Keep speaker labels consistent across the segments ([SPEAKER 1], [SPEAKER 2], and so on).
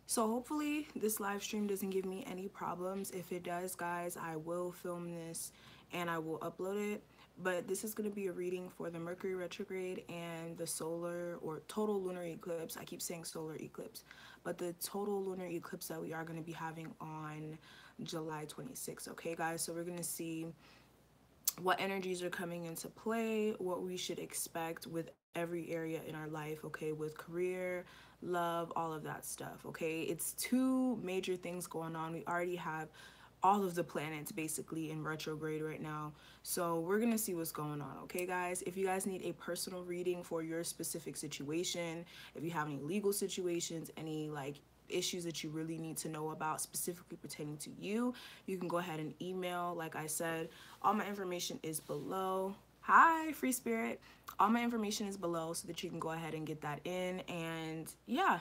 [SPEAKER 1] So hopefully this live stream doesn't give me any problems. If it does, guys, I will film this and I will upload it. But this is going to be a reading for the Mercury retrograde and the solar or total lunar eclipse. I keep saying solar eclipse, but the total lunar eclipse that we are going to be having on July 26th. Okay, guys, so we're going to see what energies are coming into play, what we should expect with every area in our life, okay, with career, love, all of that stuff, okay? It's two major things going on. We already have all of the planets basically in retrograde right now. So we're going to see what's going on, okay, guys? If you guys need a personal reading for your specific situation, if you have any legal situations, any like issues that you really need to know about specifically pertaining to you, you can go ahead and email. Like I said, all my information is below. Hi, free spirit. All my information is below so that you can go ahead and get that in. And yeah,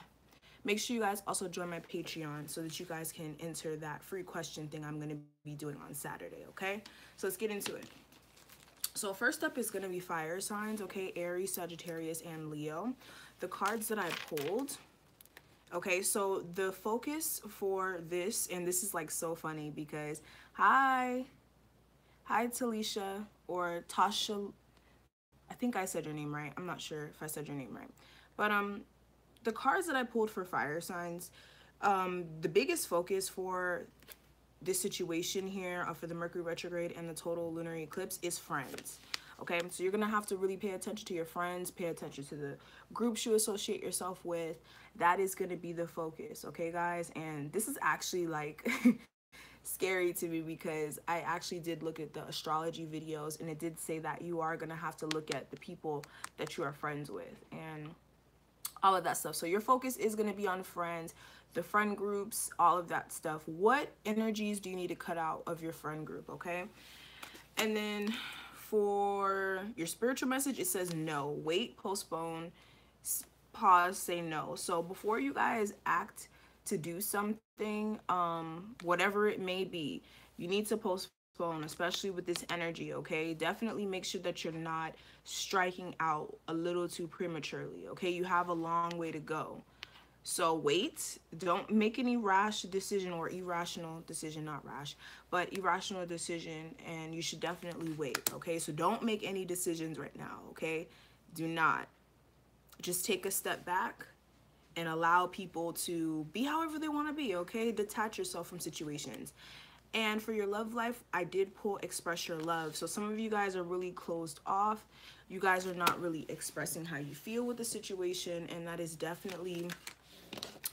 [SPEAKER 1] make sure you guys also join my Patreon so that you guys can enter that free question thing I'm going to be doing on Saturday, okay? So let's get into it. So first up is going to be fire signs, okay? Aries, Sagittarius, and Leo. The cards that I pulled, okay, so the focus for this, and this is like so funny because hi Talisha or Tasha, I think I said your name right. I'm not sure if I said your name right. But the cards that I pulled for fire signs, the biggest focus for this situation here for the Mercury retrograde and the total lunar eclipse is friends. Okay, so you're gonna have to really pay attention to your friends, pay attention to the groups you associate yourself with. That is gonna be the focus, okay, guys? And this is actually like scary to me because I actually did look at the astrology videos and it did say that you are gonna have to look at the people that you are friends with and all of that stuff. So your focus is going to be on friends, the friend groups, all of that stuff. What energies do you need to cut out of your friend group, okay? And then for your spiritual message, it says no. Wait, postpone, pause, say no. So before you guys act to do something, whatever it may be, you need to postpone, especially with this energy, okay? Definitely make sure that you're not striking out a little too prematurely, okay? You have a long way to go. So wait, don't make any rash decision or irrational decision, not rash, but irrational decision, and you should definitely wait, okay? So don't make any decisions right now, okay? Do not. Just take a step back and allow people to be however they want to be, okay? Detach yourself from situations. And for your love life, I did pull express your love. So some of you guys are really closed off. You guys are not really expressing how you feel with the situation, and that is definitely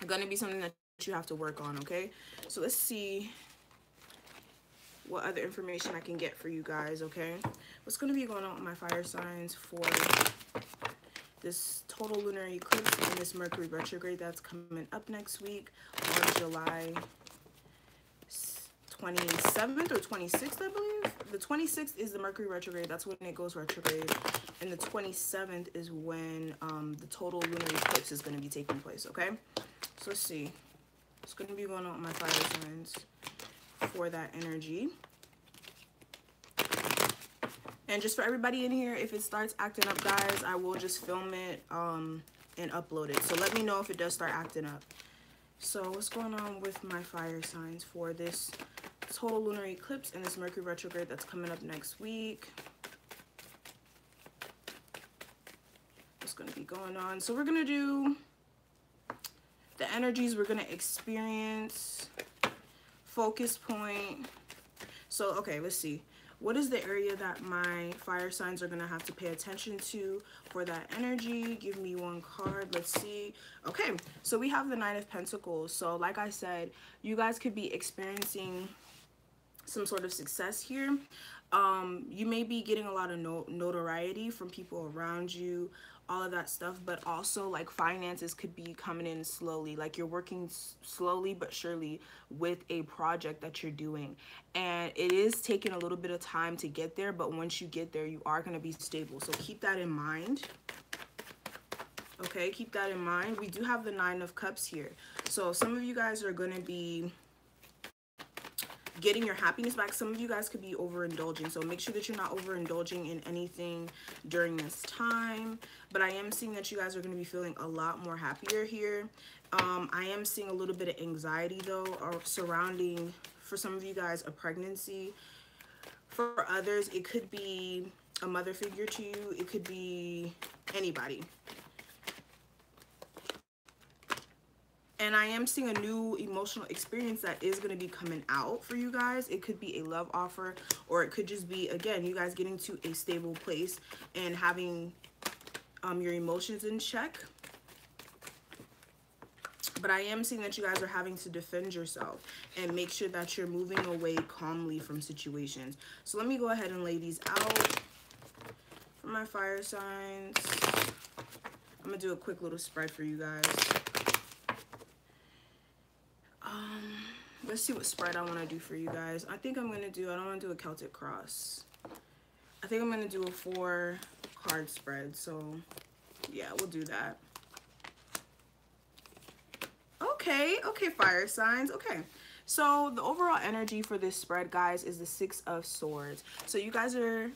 [SPEAKER 1] going to be something that you have to work on, okay? So let's see what other information I can get for you guys, okay? What's going to be going on with my fire signs for this total lunar eclipse and this Mercury retrograde that's coming up next week on July 27th or 26th, I believe. The 26th is the Mercury retrograde. That's when it goes retrograde. And the 27th is when the total lunar eclipse is going to be taking place, okay? So let's see. What's going to be going on with my fire signs for that energy. And just for everybody in here, if it starts acting up, guys, I will just film it and upload it. So let me know if it does start acting up. So what's going on with my fire signs for this total lunar eclipse and this Mercury retrograde that's coming up next week? What's going to be going on? So we're going to do the energies we're going to experience, focus point. So, okay, let's see. What is the area that my fire signs are going to have to pay attention to for that energy? Give me one card. Let's see. Okay, so we have the Nine of Pentacles. So like I said, you guys could be experiencing some sort of success here. You may be getting a lot of notoriety from people around you, all of that stuff, but also like finances could be coming in slowly, like you're working slowly but surely with a project that you're doing, and it is taking a little bit of time to get there, but once you get there, you are going to be stable. So keep that in mind. Okay, keep that in mind. We do have the Nine of Cups here, so some of you guys are going to be getting your happiness back. Some of you guys could be overindulging, so make sure that you're not overindulging in anything during this time. But I am seeing that you guys are going to be feeling a lot more happier here. I am seeing a little bit of anxiety though, or surrounding, for some of you guys, a pregnancy. For others, it could be a mother figure to you. It could be anybody. And I am seeing a new emotional experience that is going to be coming out for you guys. It could be a love offer, or it could just be, again, you guys getting to a stable place and having your emotions in check. But I am seeing that you guys are having to defend yourself and make sure that you're moving away calmly from situations. So let me go ahead and lay these out for my fire signs. I'm going to do a quick little spread for you guys. Let's see what spread I want to do for you guys. I think I'm going to do, I don't want to do a Celtic cross. I think I'm going to do a 4 card spread. So yeah, we'll do that. Okay, fire signs. Okay, so the overall energy for this spread, guys, is the 6 of Swords. So you guys are,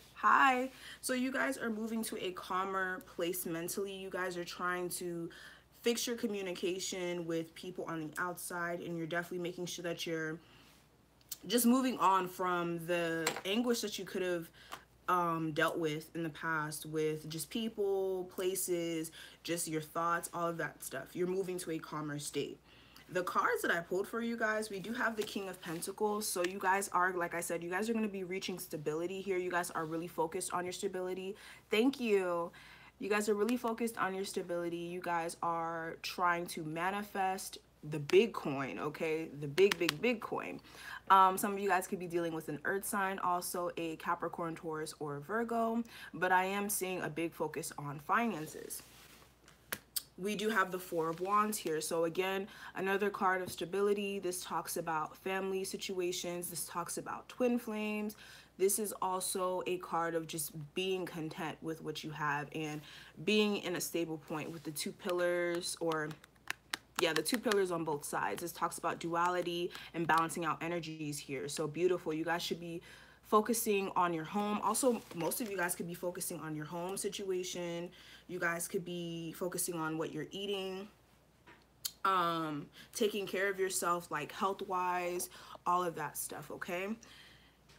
[SPEAKER 1] so you guys are moving to a calmer place mentally. You guys are trying to fix your communication with people on the outside, and you're definitely making sure that you're just moving on from the anguish that you could have dealt with in the past, with just people, places, just your thoughts, all of that stuff. You're moving to a calmer state. The cards that I pulled for you guys, we do have the King of Pentacles. So you guys are, like I said, you guys are going to be reaching stability here. You guys are really focused on your stability. Thank you. You guys are really focused on your stability. You guys are trying to manifest the big coin, okay? The big coin. Some of you guys could be dealing with an earth sign, also a Capricorn, Taurus, or Virgo, but I am seeing a big focus on finances. We do have the 4 of Wands here. So again, another card of stability. This talks about family situations. This talks about twin flames. This is also a card of just being content with what you have and being in a stable point with the 2 pillars, or yeah, the 2 pillars on both sides. This talks about duality and balancing out energies here. So beautiful. You guys should be focusing on your home. Also, most of you guys could be focusing on your home situation. You guys could be focusing on what you're eating, taking care of yourself, like health-wise, all of that stuff, okay?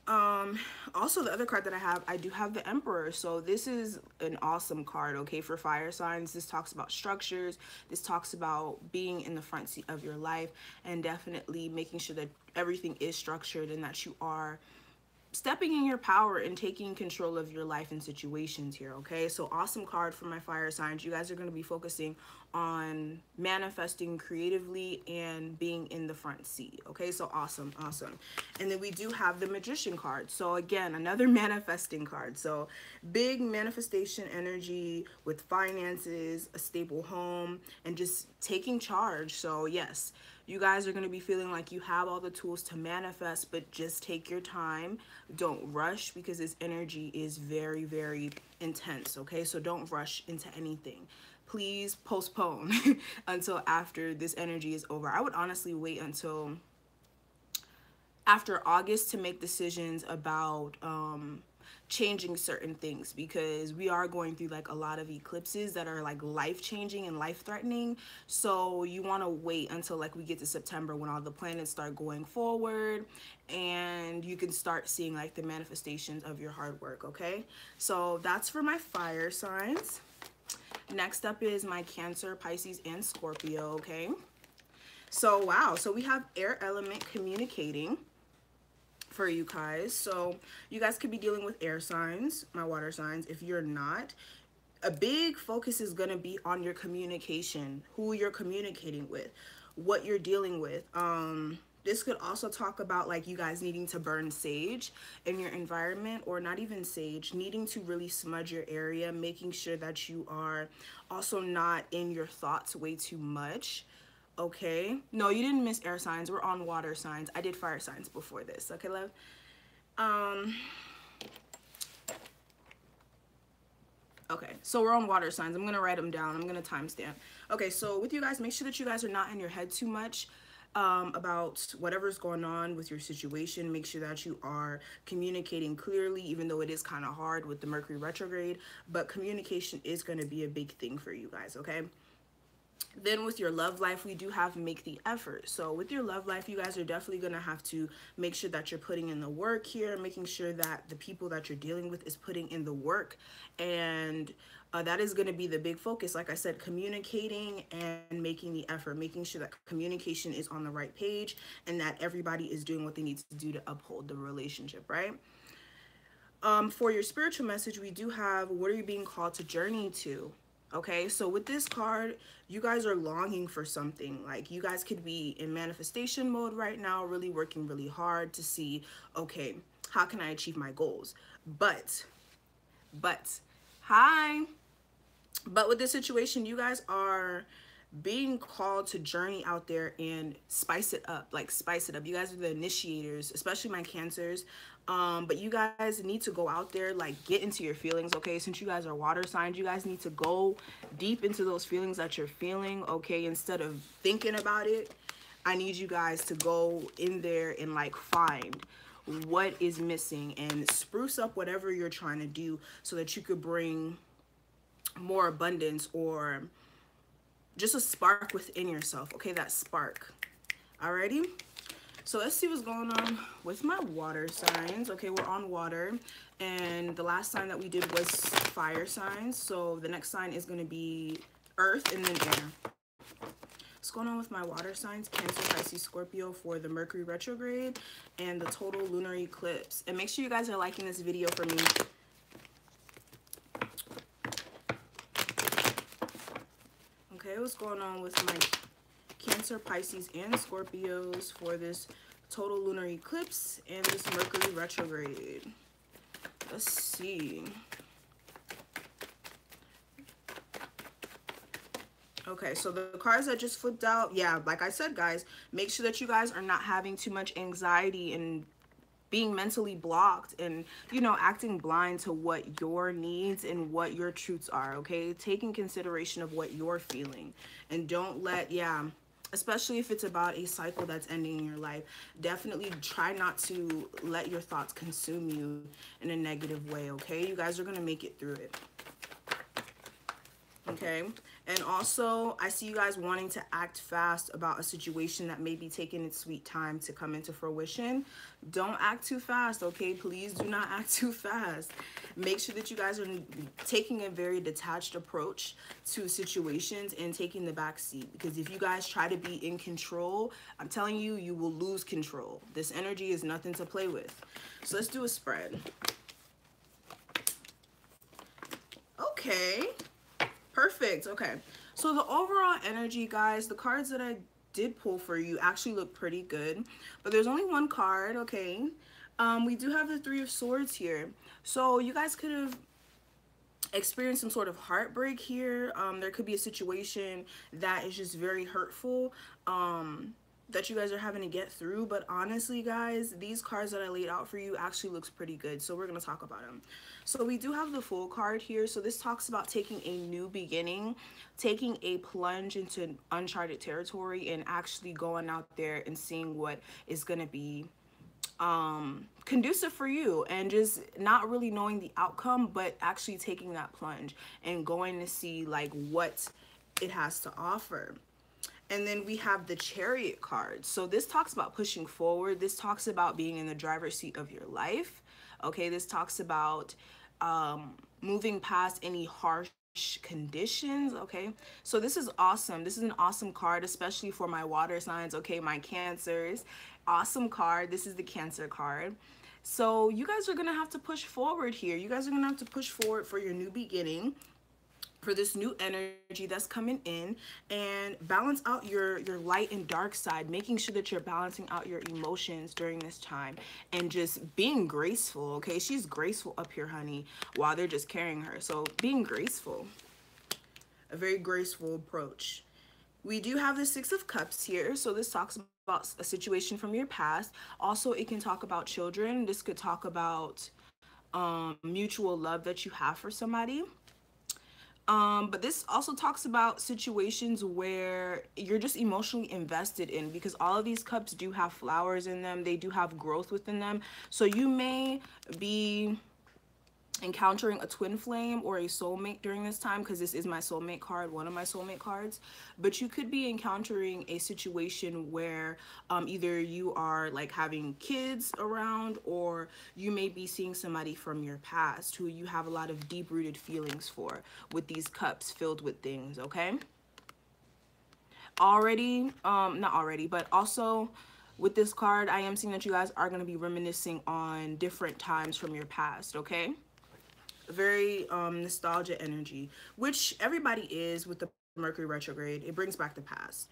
[SPEAKER 1] Also, the other card that I do have the Emperor. So this is an awesome card, okay, for fire signs. This talks about structures. This talks about being in the front seat of your life and definitely making sure that everything is structured and that you are stepping in your power and taking control of your life and situations here, okay? So awesome card for my fire signs. You guys are going to be focusing on manifesting creatively and being in the front seat, okay? So awesome. And then we do have the Magician card. So again, another manifesting card. So big manifestation energy with finances, a stable home, and just taking charge. So yes, you guys are going to be feeling like you have all the tools to manifest, but just take your time. Don't rush, because this energy is very, very intense, okay? So don't rush into anything. Please postpone until after this energy is over. I would honestly wait until after August to make decisions about changing certain things, because we are going through like a lot of eclipses that are like life-changing and life-threatening. So you want to wait until like we get to September, when all the planets start going forward and you can start seeing like the manifestations of your hard work, okay? So that's for my fire signs. Next up is my Cancer, Pisces, and Scorpio, okay? So wow, so we have air element communicating for you guys. So you guys could be dealing with air signs, my water signs. If you're not, a big focus is going to be on your communication, who you're communicating with, what you're dealing with. This could also talk about like you guys needing to burn sage in your environment, or not even sage, needing to really smudge your area, making sure that you are also not in your thoughts way too much. Okay, no, you didn't miss air signs. We're on water signs. I did fire signs before this. Okay, love. Okay, so we're on water signs. I'm gonna write them down. I'm gonna timestamp. Okay, so with you guys, make sure that you guys are not in your head too much about whatever's going on with your situation. Make sure that you are communicating clearly, even though it is kind of hard with the Mercury retrograde, but communication is going to be a big thing for you guys, okay? Then with your love life, we do have make the effort. So with your love life, you guys are definitely going to have to make sure that you're putting in the work here, making sure that the people that you're dealing with is putting in the work. And that is going to be the big focus. Like I said, communicating and making the effort, making sure that communication is on the right page and that everybody is doing what they need to do to uphold the relationship, right? For your spiritual message, we do have, what are you being called to journey to? Okay, so with this card, you guys are longing for something. Like, you guys could be in manifestation mode right now, really working really hard to see, okay, how can I achieve my goals? But, hi. But with this situation, you guys are being called to journey out there and spice it up. Like, spice it up. You guys are the initiators, especially my Cancers. But you guys need to go out there, like, get into your feelings, okay? Since you guys are water signs, you guys need to go deep into those feelings that you're feeling, okay? Instead of thinking about it, I need you guys to go in there and, like, find what is missing and spruce up whatever you're trying to do so that you could bring more abundance or just a spark within yourself, okay? That spark. Alrighty, so let's see what's going on with my water signs. Okay, we're on water, and the last sign that we did was fire signs, so the next sign is going to be earth and then air. What's going on with my water signs? Cancer, Pisces, Scorpio for the Mercury retrograde and the total lunar eclipse. And make sure you guys are liking this video for me. Okay, what's going on with my Cancer, Pisces, and Scorpios for this total lunar eclipse and this Mercury retrograde? Let's see. Okay, so the cards that just flipped out, yeah, like I said, guys, make sure that you guys are not having too much anxiety and being mentally blocked and, you know, acting blind to what your needs and what your truths are, okay? Taking consideration of what you're feeling, and don't let, especially if it's about a cycle that's ending in your life, definitely try not to let your thoughts consume you in a negative way, okay? You guys are going to make it through it. Okay, and also I see you guys wanting to act fast about a situation that may be taking its sweet time to come into fruition. Don't act too fast, okay? Please do not act too fast. Make sure that you guys are taking a very detached approach to situations and taking the back seat, because if you guys try to be in control, I'm telling you, you will lose control. This energy is nothing to play with. So let's do a spread. Okay. Perfect. Okay, so the overall energy, guys, the cards that I did pull for you actually look pretty good, but there's only one card, okay? We do have the Three of Swords here, so you guys could have experienced some sort of heartbreak here. There could be a situation that is just very hurtful, that you guys are having to get through. But honestly, guys, these cards that I laid out for you actually looks pretty good, so we're going to talk about them. So we do have the Fool card here. So this talks about taking a new beginning, taking a plunge into uncharted territory, and actually going out there and seeing what is going to be conducive for you, and just not really knowing the outcome, but actually taking that plunge and going to see like what it has to offer. And then we have the Chariot card. So this talks about pushing forward. This talks about being in the driver's seat of your life. Okay, this talks about moving past any harsh conditions. Okay, so this is awesome. This is an awesome card, especially for my water signs, okay, my Cancers. Awesome card. This is the Cancer card. So you guys are gonna have to push forward here. You guys are gonna have to push forward for your new beginning, for this new energy that's coming in, and balance out your light and dark side, making sure that you're balancing out your emotions during this time and just being graceful. Okay, she's graceful up here, honey, while they're just carrying her. So being graceful, a very graceful approach. We do have the Six of Cups here. So this talks about a situation from your past. Also, it can talk about children. This could talk about mutual love that you have for somebody. But this also talks about situations where you're just emotionally invested in, because all of these cups do have flowers in them. They do have growth within them. So you may be encountering a twin flame or a soulmate during this time, because this is my soulmate card, one of my soulmate cards. But you could be encountering a situation where either you are like having kids around, or you may be seeing somebody from your past who you have a lot of deep-rooted feelings for, with these cups filled with things. Okay, not already, but also with this card, I am seeing that you guys are going to be reminiscing on different times from your past. Okay, very nostalgia energy, which everybody is with the Mercury retrograde. It brings back the past.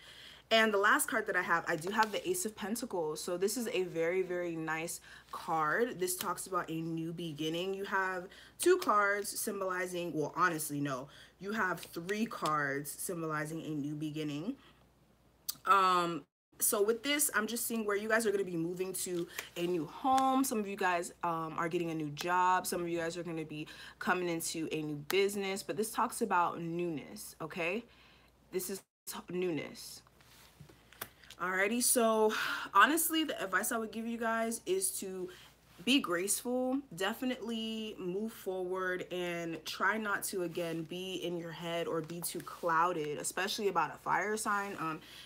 [SPEAKER 1] And the last card that I do have the Ace of Pentacles. So this is a very, very nice card. This talks about a new beginning. You have two cards symbolizing, well, honestly, no, you have three cards symbolizing a new beginning. So with this, I'm just seeing where you guys are going to be moving to a new home. Some of you guys are getting a new job. Some of you guys are going to be coming into a new business. But this talks about newness, okay? This is newness. Alrighty, so honestly, the advice I would give you guys is to be graceful, definitely move forward, and try not to, again, be in your head or be too clouded, especially about a fire sign,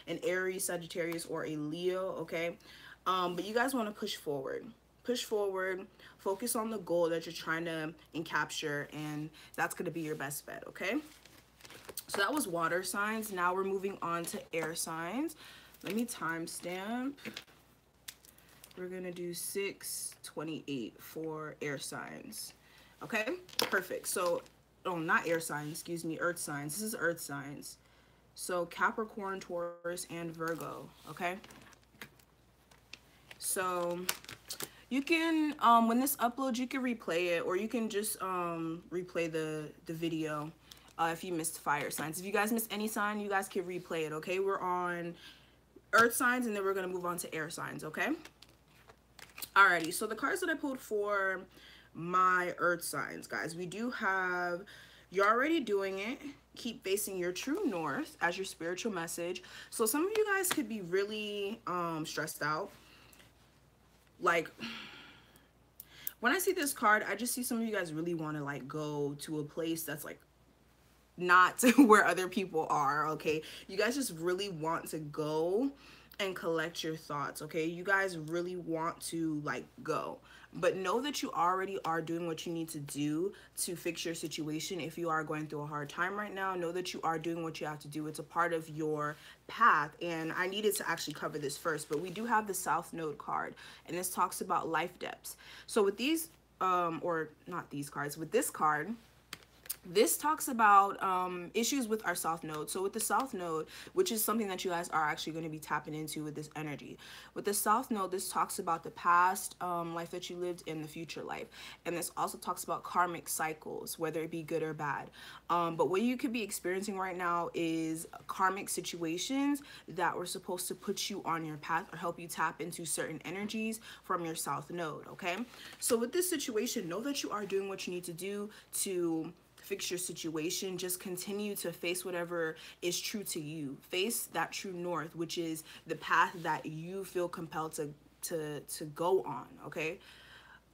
[SPEAKER 1] an Aries, Sagittarius, or a Leo, okay? But you guys want to push forward, focus on the goal that you're trying to capture, and that's going to be your best bet, okay? So that was water signs. Now we're moving on to air signs. Let me timestamp. We're gonna do 6/28 for air signs. Okay, perfect. So, oh, not air signs, excuse me, earth signs. This is earth signs. So Capricorn, Taurus, and Virgo, okay? So you can, when this uploads, you can replay it, or you can just replay the video if you missed fire signs. If you guys missed any sign, you guys can replay it, okay? We're on earth signs, and then we're gonna move on to air signs, okay? Alrighty, so the cards that I pulled for my earth signs, guys, we do have you're already doing it, keep facing your true north as your spiritual message. So some of you guys could be really stressed out. Like, when I see this card, I just see some of you guys really want to like go to a place that's like not where other people are, okay? You guys just really want to go and collect your thoughts, okay? You guys really want to like go, but know that you already are doing what you need to do to fix your situation. If you are going through a hard time right now, know that you are doing what you have to do. It's a part of your path, and I needed to actually cover this first, but we do have the South Node card, and this talks about life depths. So with these or not these cards, with this card, this talks about issues with our South Node. So with the South Node, which is something that you guys are actually going to be tapping into with this energy. With the South Node, this talks about the past life that you lived and the future life. And this also talks about karmic cycles, whether it be good or bad. But what you could be experiencing right now is karmic situations that were supposed to put you on your path or help you tap into certain energies from your South Node, okay? So with this situation, know that you are doing what you need to do to fix your situation. Just continue to face whatever is true to you. Face that true north, which is the path that you feel compelled to go on, okay?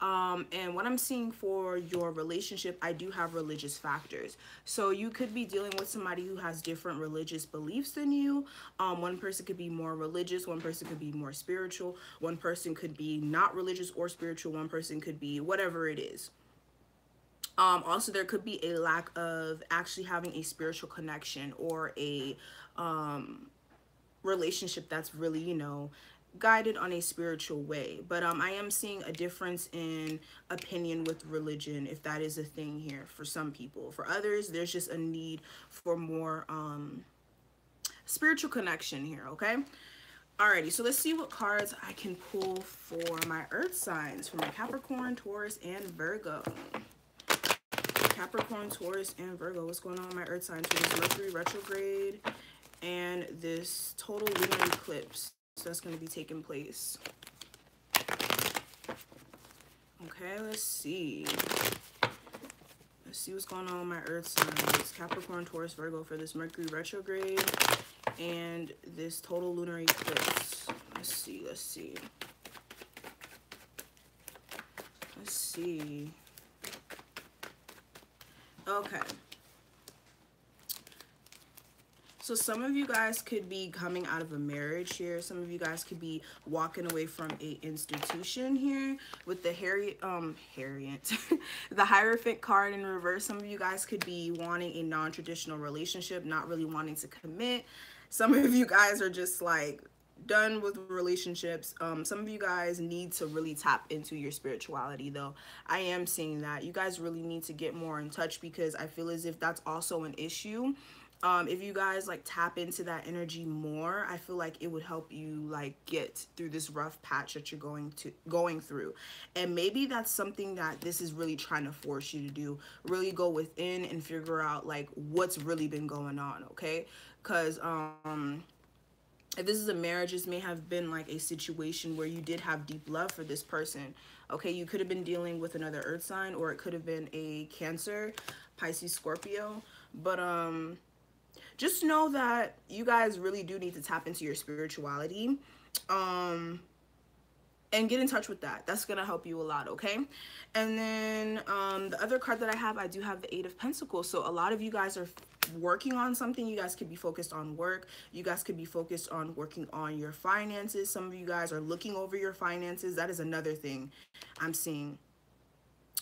[SPEAKER 1] And what I'm seeing for your relationship, I do have religious factors. So you could be dealing with somebody who has different religious beliefs than you. One person could be more religious, one person could be more spiritual, one person could be not religious or spiritual, one person could be whatever it is. Also, there could be a lack of actually having a spiritual connection or a relationship that's really, you know, guided on a spiritual way. But I am seeing a difference in opinion with religion, if that is a thing here for some people. For others, there's just a need for more spiritual connection here, okay? Alrighty, so let's see what cards I can pull for my earth signs, for my Capricorn, Taurus, and Virgo. Capricorn, Taurus, and Virgo. What's going on with my earth signs for this Mercury retrograde and this total lunar eclipse that's going to be taking place? Okay, let's see. Let's see what's going on with my earth signs. Capricorn, Taurus, Virgo for this Mercury retrograde and this total lunar eclipse. Let's see, let's see. Let's see. Okay. So some of you guys could be coming out of a marriage here. Some of you guys could be walking away from a institution here with the the Hierophant card in reverse. Some of you guys could be wanting a non-traditional relationship, not really wanting to commit. Some of you guys are just like done with relationships. Some of you guys need to really tap into your spirituality though. I am seeing that you guys really need to get more in touch, because I feel as if that's also an issue. If you guys like tap into that energy more, I feel like it would help you like get through this rough patch that you're going through. And maybe that's something that this is really trying to force you to do. Really go within and figure out like what's really been going on, okay? Because if this is a marriage, this may have been like a situation where you did have deep love for this person. Okay, you could have been dealing with another earth sign, or it could have been a Cancer, Pisces, Scorpio. But just know that you guys really do need to tap into your spirituality. And get in touch with that. That's gonna help you a lot, okay? And then the other card that I do have the Eight of Pentacles. So a lot of you guys are working on something. You guys could be focused on work. You guys could be focused on working on your finances. Some of you guys are looking over your finances. That is another thing I'm seeing.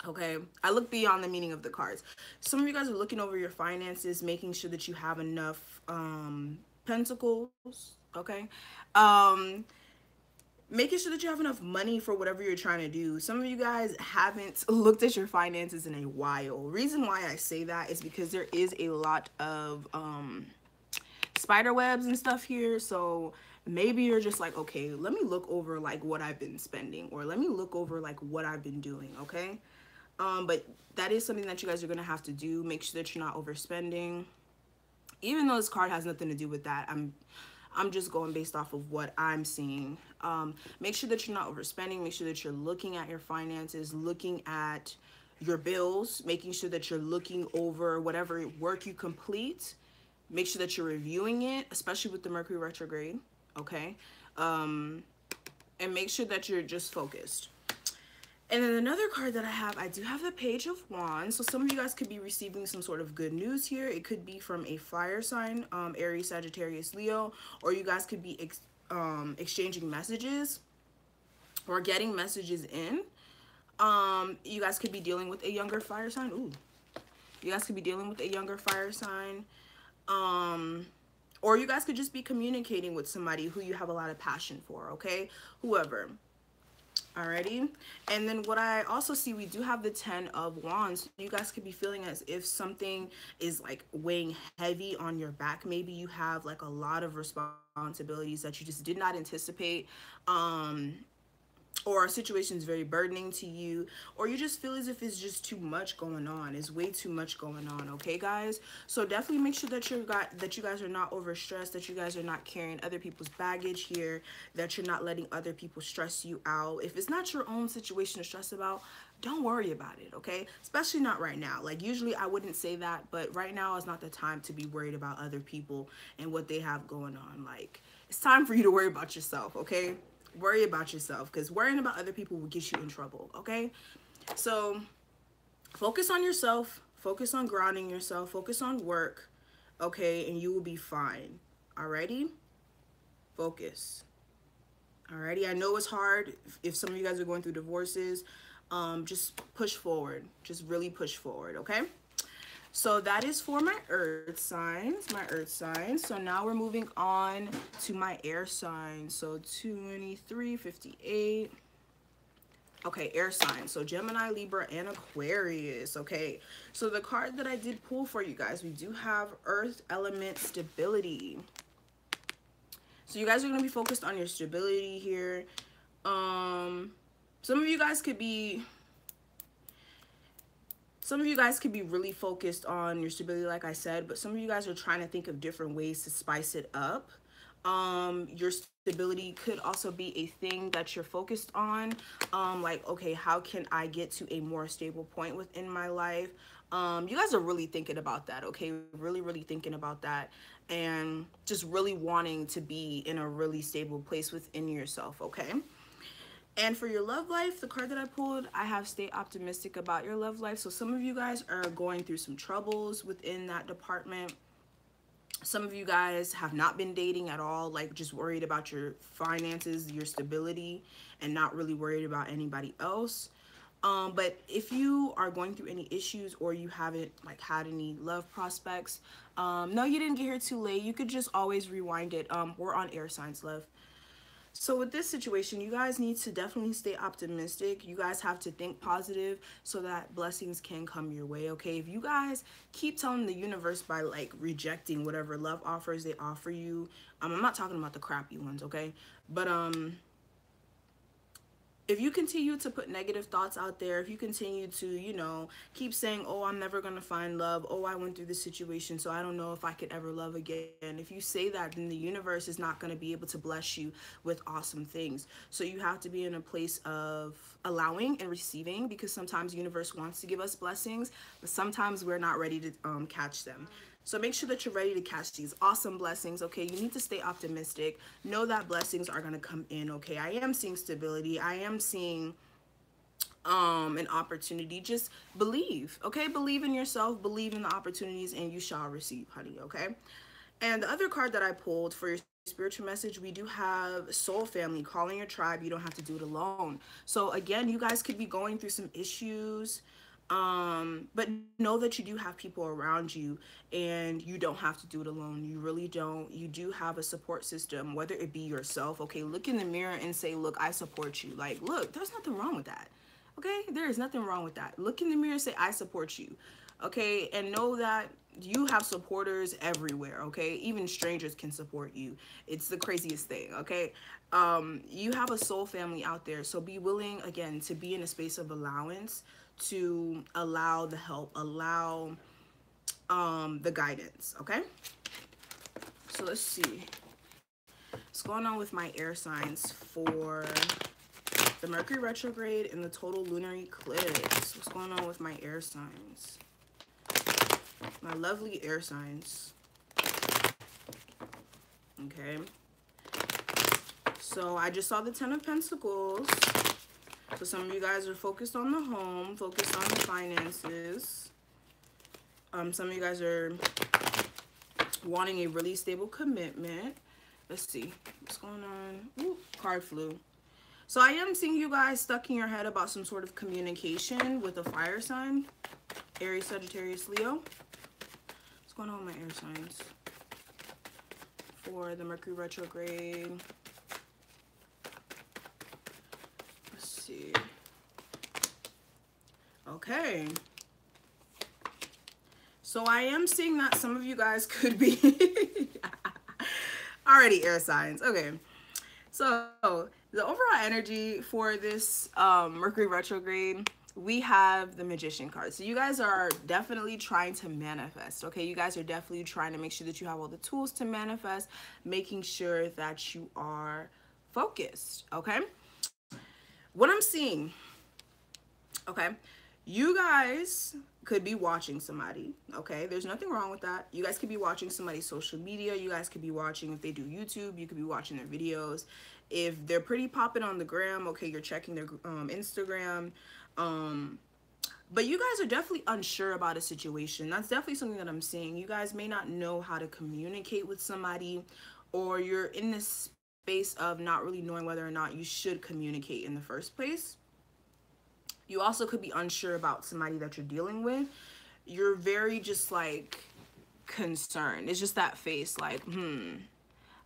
[SPEAKER 1] Okay, I look beyond the meaning of the cards. Some of you guys are looking over your finances, making sure that you have enough pentacles, okay? Making sure that you have enough money for whatever you're trying to do. Some of you guys haven't looked at your finances in a while. Reason why I say that is because there is a lot of spider webs and stuff here. So maybe you're just like, okay, let me look over like what I've been spending, or let me look over like what I've been doing, okay? But that is something that you guys are gonna have to do. Make sure that you're not overspending. Even though this card has nothing to do with that, I'm just going based off of what I'm seeing. Make sure that you're not overspending. Make sure that you're looking at your finances, looking at your bills, making sure that you're looking over whatever work you complete. Make sure that you're reviewing it, especially with the Mercury retrograde, okay? And make sure that you're just focused. And then another card that I do have the Page of Wands. So some of you guys could be receiving some sort of good news here. It could be from a fire sign, Aries, Sagittarius, Leo, or you guys could be exchanging messages or getting messages in. You guys could be dealing with a younger fire sign. Ooh. You guys could be dealing with a younger fire sign. Or you guys could just be communicating with somebody who you have a lot of passion for, okay? Whoever. Alrighty, and then what I also see, we do have the 10 of Wands. You guys could be feeling as if something is like weighing heavy on your back. Maybe you have like a lot of responsibilities that you just did not anticipate, or a situation is very burdening to you, or you just feel as if it's just too much going on. It's way too much going on, okay, guys? So definitely make sure that you guys are not overstressed, that you guys are not carrying other people's baggage here, that you're not letting other people stress you out. If it's not your own situation to stress about, don't worry about it, okay? Especially not right now. Like, usually I wouldn't say that, but right now is not the time to be worried about other people and what they have going on. Like, it's time for you to worry about yourself, okay? Worry about yourself, because worrying about other people will get you in trouble, okay? So focus on yourself, focus on grounding yourself, focus on work, okay? And you will be fine. Alrighty? Focus. Alrighty? I know it's hard if some of you guys are going through divorces. Just push forward. Just really push forward, okay? So that is for my earth signs, So now we're moving on to my air signs. So 2358. Okay, air signs. So Gemini, Libra, and Aquarius. Okay, so the card that I did pull for you guys, we do have earth element stability. So you guys are going to be focused on your stability here. Some of you guys could be really focused on your stability, like I said, but some of you guys are trying to think of different ways to spice it up. Your stability could also be a thing that you're focused on. Like, okay, how can I get to a more stable point within my life? You guys are really thinking about that, okay? Really, really thinking about that, and just really wanting to be in a really stable place within yourself, okay? And for your love life, the card that I pulled, I have stay optimistic about your love life. So some of you guys are going through some troubles within that department. Some of you guys have not been dating at all, like just worried about your finances, your stability, and not really worried about anybody else. But if you are going through any issues or you haven't like had any love prospects, no, you didn't get here too late. You could just always rewind it. We're on air signs, love. So with this situation, you guys need to definitely stay optimistic. You guys have to think positive so that blessings can come your way, okay? If you guys keep telling the universe by like rejecting whatever love offers they offer you, I'm not talking about the crappy ones, okay? But if you continue to put negative thoughts out there, if you continue to, you know, keep saying, oh, I'm never going to find love. Oh, I went through this situation, so I don't know if I could ever love again. If you say that, then the universe is not going to be able to bless you with awesome things. So you have to be in a place of allowing and receiving, because sometimes the universe wants to give us blessings, but sometimes we're not ready to catch them. So make sure that you're ready to catch these awesome blessings, okay? You need to stay optimistic. Know that blessings are going to come in, okay? I am seeing stability. I am seeing an opportunity. Just believe, okay? Believe in yourself. Believe in the opportunities, and you shall receive, honey, okay? And the other card that I pulled for your spiritual message, we do have soul family, calling your tribe. You don't have to do it alone. So again, you guys could be going through some issues, but know that you do have people around you, and you don't have to do it alone. You really don't. You do have a support system, whether it be yourself, okay? Look in the mirror and say, look, I support you. Like, look, there's nothing wrong with that, okay? There is nothing wrong with that. Look in the mirror and say, I support you, okay? And know that you have supporters everywhere, okay? Even strangers can support you. It's the craziest thing, okay? You have a soul family out there, so be willing, again, to be in a space of allowance, to allow the help, allow the guidance, okay? So let's see what's going on with my air signs for the Mercury retrograde and the total lunar eclipse. What's going on with my air signs? My lovely air signs. Okay. So I just saw the 10 of Pentacles. So some of you guys are focused on the home, focused on the finances. Some of you guys are wanting a really stable commitment. Let's see what's going on. Ooh, card flew. So I am seeing you guys stuck in your head about some sort of communication with a fire sign. Aries, Sagittarius, Leo. What's going on with my air signs for the Mercury retrograde? Let's see. Okay. So I am seeing that some of you guys could be already air signs. Okay. So the overall energy for this Mercury retrograde, we have the Magician card. So you guys are definitely trying to manifest, okay? You guys are definitely trying to make sure that you have all the tools to manifest, making sure that you are focused, okay? What I'm seeing, okay, you guys could be watching somebody, okay? There's nothing wrong with that. You guys could be watching somebody's social media. You guys could be watching, if they do YouTube, you could be watching their videos. If they're pretty popping on the gram, okay, you're checking their Instagram. But you guys are definitely unsure about a situation. That's definitely something that I'm seeing. You guys may not know how to communicate with somebody, or you're in this space of not really knowing whether or not you should communicate in the first place. You also could be unsure about somebody that you're dealing with. You're very just like concerned. It's just that face like,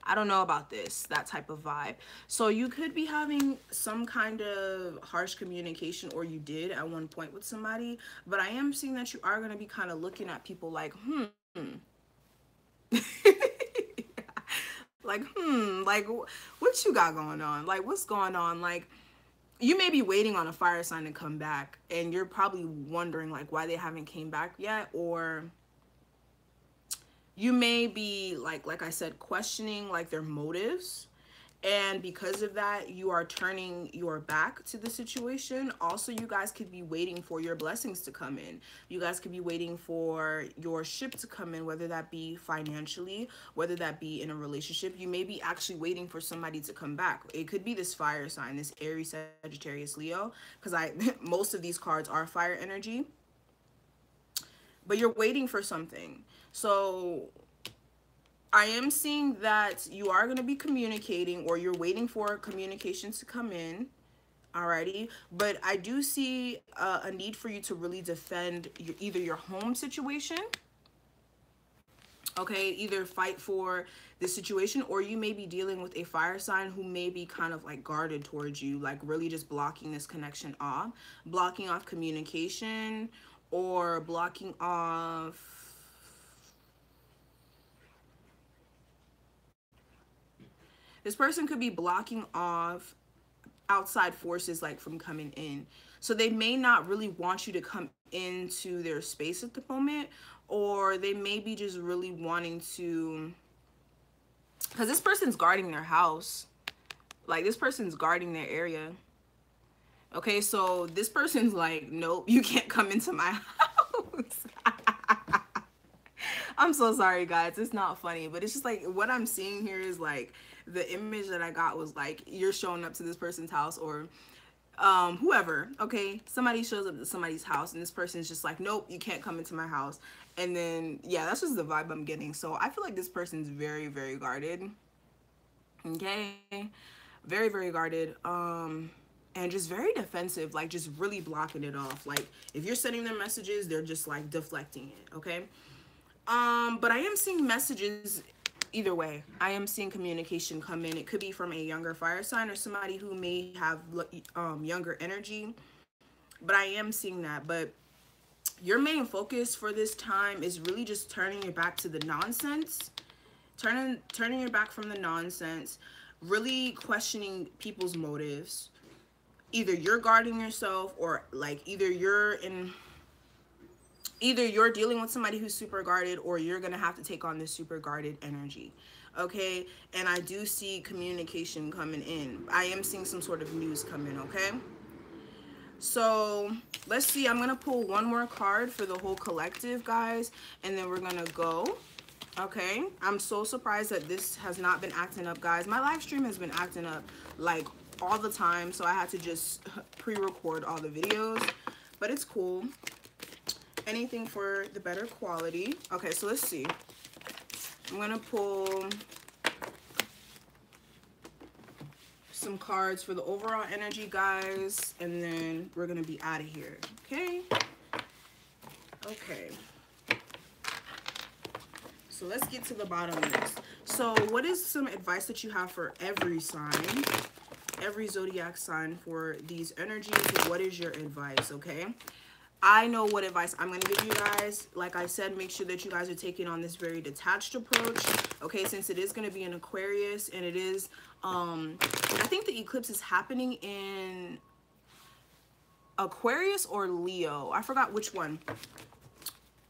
[SPEAKER 1] I don't know about this, that type of vibe. So you could be having some kind of harsh communication, or you did at one point with somebody, but I am seeing that you are going to be kind of looking at people like, like, like what you got going on? Like, what's going on? Like, you may be waiting on a fire sign to come back, and you're probably wondering like why they haven't came back yet, or you may be like I said, questioning like their motives, And because of that, you are turning your back to the situation. Also, you guys could be waiting for your blessings to come in. You guys could be waiting for your ship to come in, whether that be financially, whether that be in a relationship. You may be actually waiting for somebody to come back. It could be this fire sign, this Aries, Sagittarius, Leo, because most of these cards are fire energy. But you're waiting for something. So I am seeing that you are going to be communicating, or you're waiting for communications to come in. Alrighty, but I do see a need for you to really defend either your home situation, okay, either fight for the situation, or you may be dealing with a fire sign who may be kind of like guarded towards you, like really just blocking this connection off, blocking off communication, or blocking off. This person could be blocking off outside forces like from coming in. So they may not really want you to come into their space at the moment, or they may be just really wanting to, because this person's guarding their house. Like, this person's guarding their area. Okay, so this person's like, nope, you can't come into my house. I'm so sorry, guys. It's not funny, but it's just like what I'm seeing here is like the image that I got was like you're showing up to this person's house, or whoever, okay, somebody shows up to somebody's house and this person's just like, nope, you can't come into my house. And then, yeah, that's just the vibe I'm getting. So I feel like this person's very, very guarded. Okay, very, very guarded. And just very defensive, like just really blocking it off. Like if you're sending them messages, they're just like deflecting it. Okay. But I am seeing messages either way. I am seeing communication come in. It could be from a younger fire sign or somebody who may have younger energy, but I am seeing that. But your main focus for this time is really just turning your back to the nonsense, turning your back from the nonsense, really questioning people's motives. Either you're guarding yourself, or like either you're dealing with somebody who's super guarded, or you're gonna have to take on this super guarded energy. Okay, and I do see communication coming in. I am seeing some sort of news come in. Okay, so let's see, I'm gonna pull one more card for the whole collective, guys, and then we're gonna go. Okay, I'm so surprised that this has not been acting up, guys. My live stream has been acting up like all the time, so I had to just pre-record all the videos, but it's cool. Anything for the better quality. Okay, so let's see. I'm gonna pull some cards for the overall energy, guys, and then we're gonna be out of here. Okay. So let's get to the bottom of this. So what is some advice that you have for every sign, every zodiac sign for these energies? What is your advice? Okay, I know what advice I'm going to give you guys. Like I said, make sure that you guys are taking on this very detached approach. Okay, since it is going to be an Aquarius, and it is, I think the eclipse is happening in Aquarius or Leo. I forgot which one.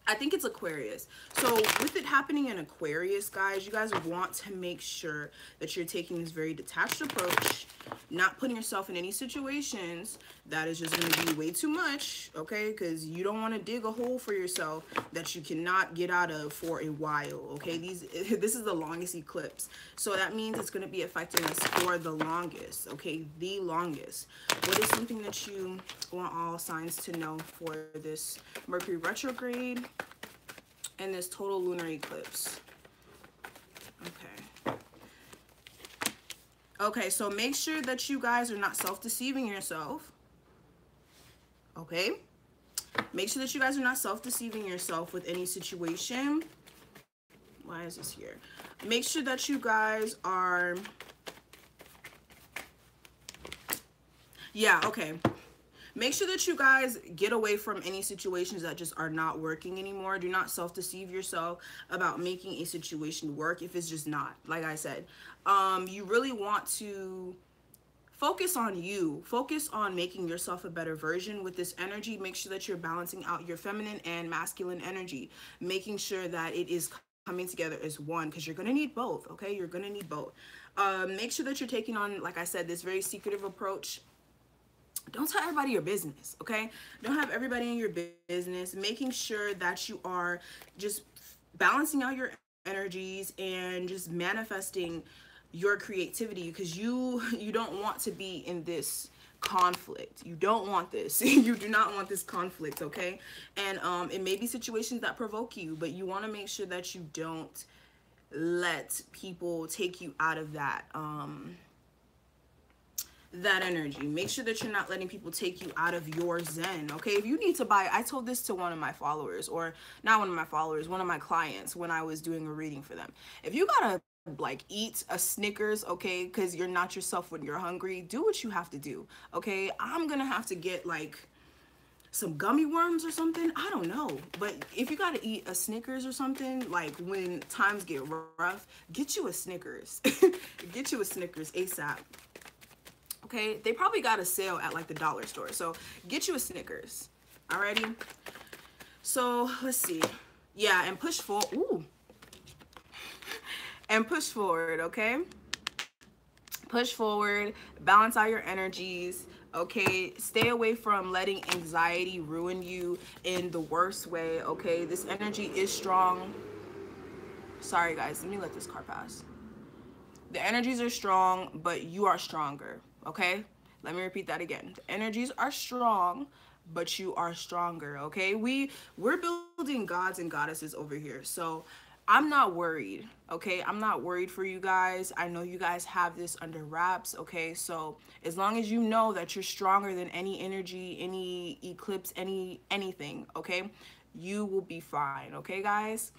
[SPEAKER 1] I think it's Aquarius. So with it happening in Aquarius, guys, you guys want to make sure that you're taking this very detached approach, not putting yourself in any situations that is just going to be way too much, okay? Because you don't want to dig a hole for yourself that you cannot get out of for a while, okay? This is the longest eclipse. So that means it's going to be affecting us for the longest, okay? The longest. What is something that you want all signs to know for this Mercury retrograde and this total lunar eclipse? Okay, so make sure that you guys are not self-deceiving yourself. Okay? Make sure that you guys are not self-deceiving yourself with any situation. Why is this here? Make sure that you guys are... Yeah, okay. Make sure that you guys get away from any situations that just are not working anymore. Do not self-deceive yourself about making a situation work if it's just not. Like I said, you really want to focus on you. Focus on making yourself a better version with this energy. Make sure that you're balancing out your feminine and masculine energy. Making sure that it is coming together as one, because you're going to need both, okay? You're going to need both. Make sure that you're taking on, like I said, this very secretive approach. Don't tell everybody your business, okay? Don't have everybody in your business. Making sure that you are just balancing out your energies and just manifesting your creativity, because you don't want to be in this conflict. You don't want this. You do not want this conflict, okay? And it may be situations that provoke you, but you want to make sure that you don't let people take you out of that energy. Make sure that you're not letting people take you out of your zen, okay? If you need to buy, I told this to one of my followers, or not one of my followers, one of my clients, when I was doing a reading for them. If you gotta like eat a Snickers, okay, because you're not yourself when you're hungry, do what you have to do, okay? I'm gonna have to get like some gummy worms or something, I don't know, but if you gotta eat a Snickers or something, like when times get rough, get you a Snickers. Get you a Snickers ASAP. Okay, they probably got a sale at like the dollar store, so get you a Snickers. Alrighty, so let's see. Yeah, and push forward. Ooh. And push forward, okay? Push forward, balance out your energies, okay? Stay away from letting anxiety ruin you in the worst way, okay? This energy is strong. Sorry guys, let me let this car pass. The energies are strong, but you are stronger, okay? Let me repeat that again. The energies are strong, but you are stronger, okay? We're building gods and goddesses over here, so I'm not worried, okay? I'm not worried for you guys. I know you guys have this under wraps, okay? So as long as you know that you're stronger than any energy, any eclipse, anything, okay? You will be fine, okay, guys?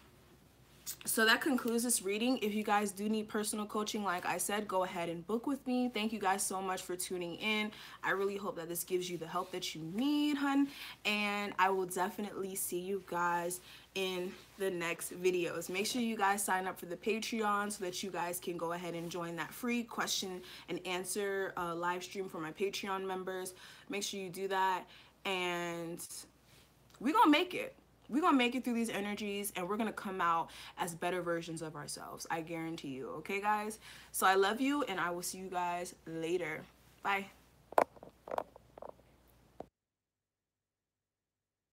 [SPEAKER 1] So that concludes this reading. If you guys do need personal coaching, like I said, go ahead and book with me. Thank you guys so much for tuning in. I really hope that this gives you the help that you need, hun. And I will definitely see you guys in the next videos. Make sure you guys sign up for the Patreon so that you guys can go ahead and join that free question and answer live stream for my Patreon members. Make sure you do that, and we're gonna make it. We're gonna make it through these energies, and we're gonna come out as better versions of ourselves. I guarantee you. Okay, guys? So I love you, and I will see you guys later. Bye.